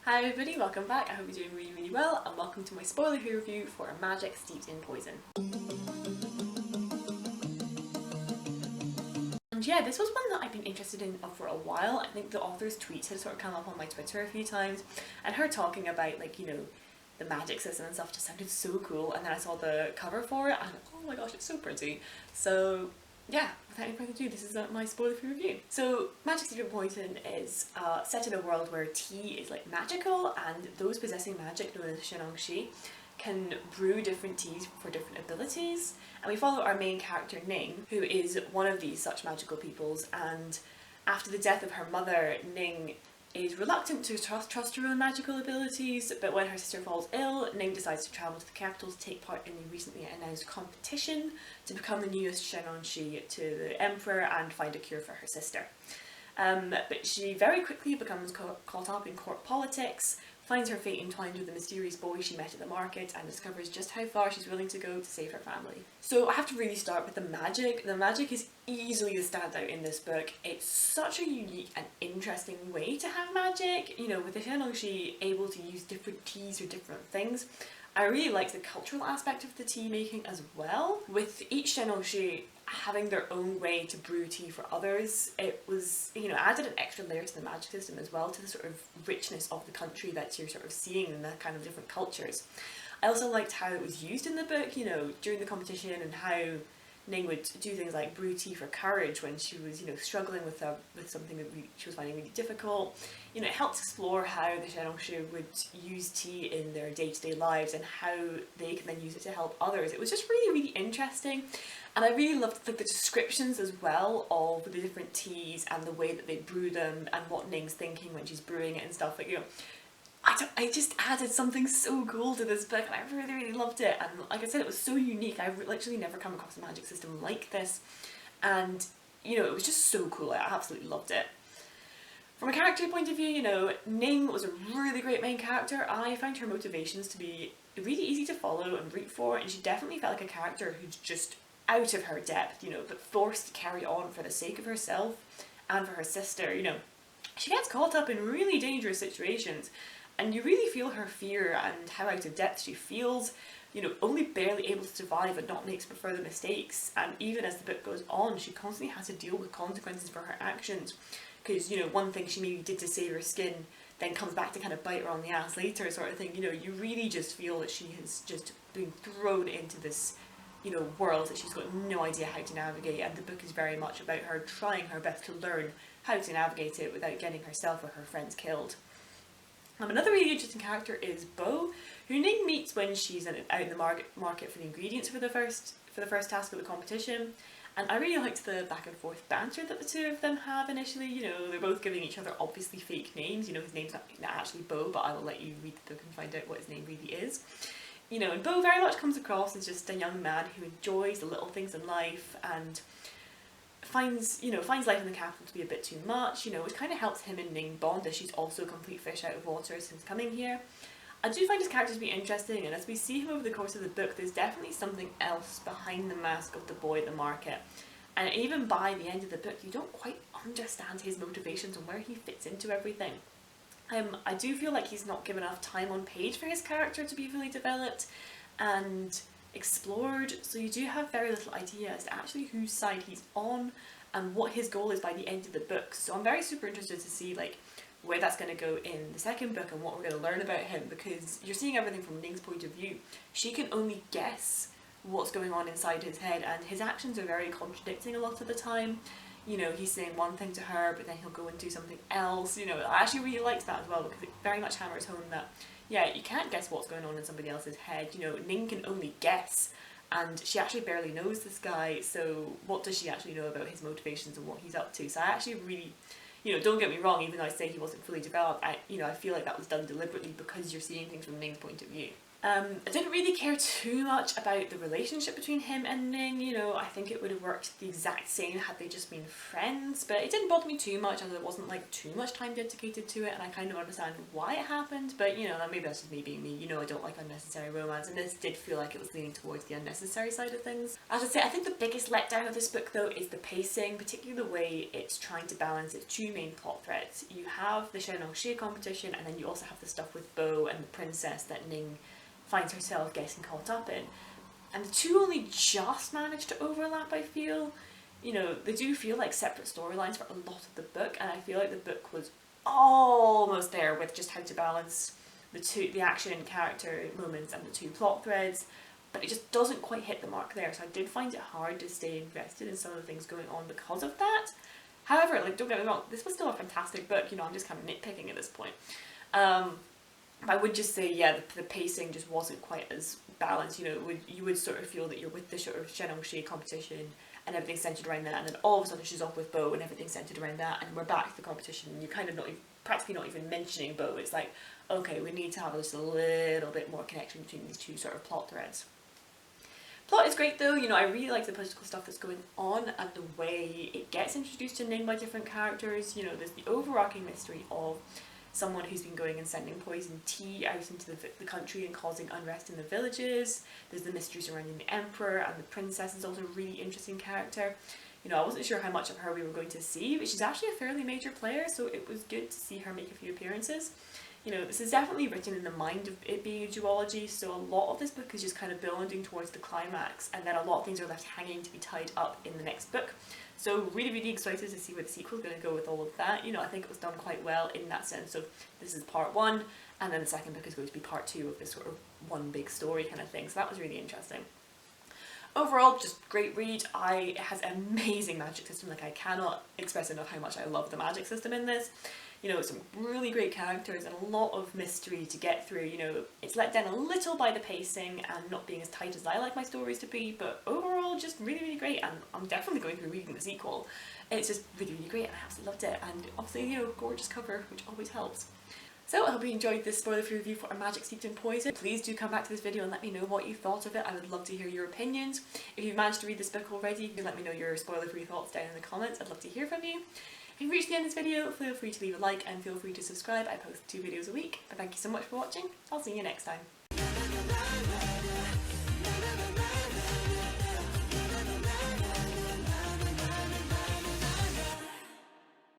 Hi everybody, welcome back. I hope you're doing really well and welcome to my spoiler-free review for Magic Steeped in Poison. And yeah, this was one that I've been interested in for a while. I think the author's tweets had sort of come up on my Twitter a few times, and her talking about the magic system and stuff just sounded so cool, and then I saw the cover for it and oh my gosh, it's so pretty. So yeah, without any further ado, this is my spoiler-free review. So, Magic Steeped in Poison is set in a world where tea is magical, and those possessing magic, known as Shenongshi, can brew different teas for different abilities. And we follow our main character Ning, who is one of these such magical peoples, and after the death of her mother, Ning is reluctant to trust her own magical abilities, but when her sister falls ill, Ning decides to travel to the capital to take part in the recently announced competition to become the newest Shenonshi to the Emperor and find a cure for her sister. But she very quickly becomes caught up in court politics, finds her fate entwined with the mysterious boy she met at the market, and discovers just how far she's willing to go to save her family. So I have to really start with the magic. The magic is easily the standout in this book. It's such a unique and interesting way to have magic, with the Shenongshi able to use different teas or different things. I really like the cultural aspect of the tea making as well. With each Shenongshi having their own way to brew tea for others, it was, added an extra layer to the magic system as well, to the sort of richness of the country that you're sort of seeing in the kind of different cultures. I also liked how it was used in the book, during the competition, and how Ning would do things like brew tea for courage when she was, struggling with something that she was finding really difficult. It helps explore how the Shenongshi would use tea in their day-to-day lives and how they can then use it to help others. It was just really, really interesting. And I really loved the descriptions as well of the different teas and the way that they brew them and what Ning's thinking when she's brewing it and stuff. I just added something so cool to this book, and I really, really loved it. And like I said, it was so unique. I've literally never come across a magic system like this. And, it was just so cool. I absolutely loved it. From a character point of view, Ning was a really great main character. I found her motivations to be really easy to follow and root for, and she definitely felt like a character who's just out of her depth, but forced to carry on for the sake of herself and for her sister. She gets caught up in really dangerous situations, and you really feel her fear and how out of depth she feels, only barely able to survive and not make further mistakes. And even as the book goes on, she constantly has to deal with consequences for her actions, because, one thing she maybe did to save her skin then comes back to kind of bite her on the ass later, sort of thing. You really just feel that she has just been thrown into this world that she's got no idea how to navigate, and the book is very much about her trying her best to learn how to navigate it without getting herself or her friends killed. Another really interesting character is Bo, who Ning meets when she's out in the market for the ingredients for the first task of the competition. And I really liked the back and forth banter that the two of them have initially. They're both giving each other obviously fake names. His name's not actually Bo, but I will let you read the book and find out what his name really is. And Bo very much comes across as just a young man who enjoys the little things in life and finds life in the capital to be a bit too much, which kind of helps him and Ning bond, as she's also a complete fish out of water since coming here. I do find his character to be interesting, and as we see him over the course of the book, there's definitely something else behind the mask of the boy at the market. And even by the end of the book, you don't quite understand his motivations and where he fits into everything. I do feel like he's not given enough time on page for his character to be fully developed and explored, so you do have very little idea as to actually whose side he's on and what his goal is by the end of the book. So I'm very super interested to see where that's going to go in the second book and what we're going to learn about him, because you're seeing everything from Ning's point of view. She can only guess what's going on inside his head, and his actions are very contradicting a lot of the time. He's saying one thing to her, but then he'll go and do something else. I actually really liked that as well, because it very much hammers home that, yeah, you can't guess what's going on in somebody else's head. Ning can only guess, and she actually barely knows this guy, so what does she actually know about his motivations and what he's up to? So I actually really, don't get me wrong, even though I say he wasn't fully developed, I feel like that was done deliberately because you're seeing things from Ning's point of view. I didn't really care too much about the relationship between him and Ning, you know, I think it would have worked the exact same had they just been friends, but it didn't bother me too much as there wasn't like too much time dedicated to it, and I kind of understand why it happened, but you know, maybe that's just me being me, you know, I don't like unnecessary romance, and this did feel like it was leaning towards the unnecessary side of things. As I say, I think the biggest letdown of this book though is the pacing, particularly the way it's trying to balance its two main plot threads. You have the Shenong-Shie competition, and then you also have the stuff with Bo and the princess that Ning finds herself getting caught up in. And the two only just manage to overlap, I feel. You know, they do feel like separate storylines for a lot of the book, and I feel like the book was almost there with just how to balance the action character moments and the two plot threads, but it just doesn't quite hit the mark there, so I did find it hard to stay invested in some of the things going on because of that. However, like, don't get me wrong, this was still a fantastic book, you know, I'm just kind of nitpicking at this point. I would just say, yeah, the pacing just wasn't quite as balanced, you know, you would sort of feel that you're with the sort of Shenong-Shie competition and everything's centred around that, and then all of a sudden she's off with Bo and everything's centred around that, and we're back to the competition and you're kind of practically not even mentioning Bo. It's like, okay, we need to have just a little bit more connection between these two sort of plot threads. Plot is great though, you know, I really like the political stuff that's going on and the way it gets introduced to Ning by different characters. You know, there's the overarching mystery of someone who's been going and sending poisoned tea out into the country and causing unrest in the villages. There's the mysteries surrounding the emperor, and the princess is also a really interesting character. You know, I wasn't sure how much of her we were going to see, but she's actually a fairly major player, so it was good to see her make a few appearances. You know, this is definitely written in the mind of it being a duology, so a lot of this book is just kind of building towards the climax, and then a lot of things are left hanging to be tied up in the next book. So really, really excited to see where the sequel is going to go with all of that. You know, I think it was done quite well in that sense of this is part one, and then the second book is going to be part two of this sort of one big story kind of thing. So that was really interesting. Overall, just great read. It has an amazing magic system. Like, I cannot express enough how much I love the magic system in this. You know, some really great characters and a lot of mystery to get through. You know, it's let down a little by the pacing and not being as tight as I like my stories to be, but overall just really, really great, and I'm definitely going to be reading the sequel. It's just really, really great, and I absolutely loved it, and obviously, you know, gorgeous cover, which always helps. So I hope you enjoyed this spoiler-free review for A Magic Steeped in Poison. Please do come back to this video and let me know what you thought of it. I would love to hear your opinions. If you've managed to read this book already, you can let me know your spoiler-free thoughts down in the comments. I'd love to hear from you. If you've reached the end of this video, feel free to leave a like and feel free to subscribe. I post 2 videos a week. But thank you so much for watching. I'll see you next time.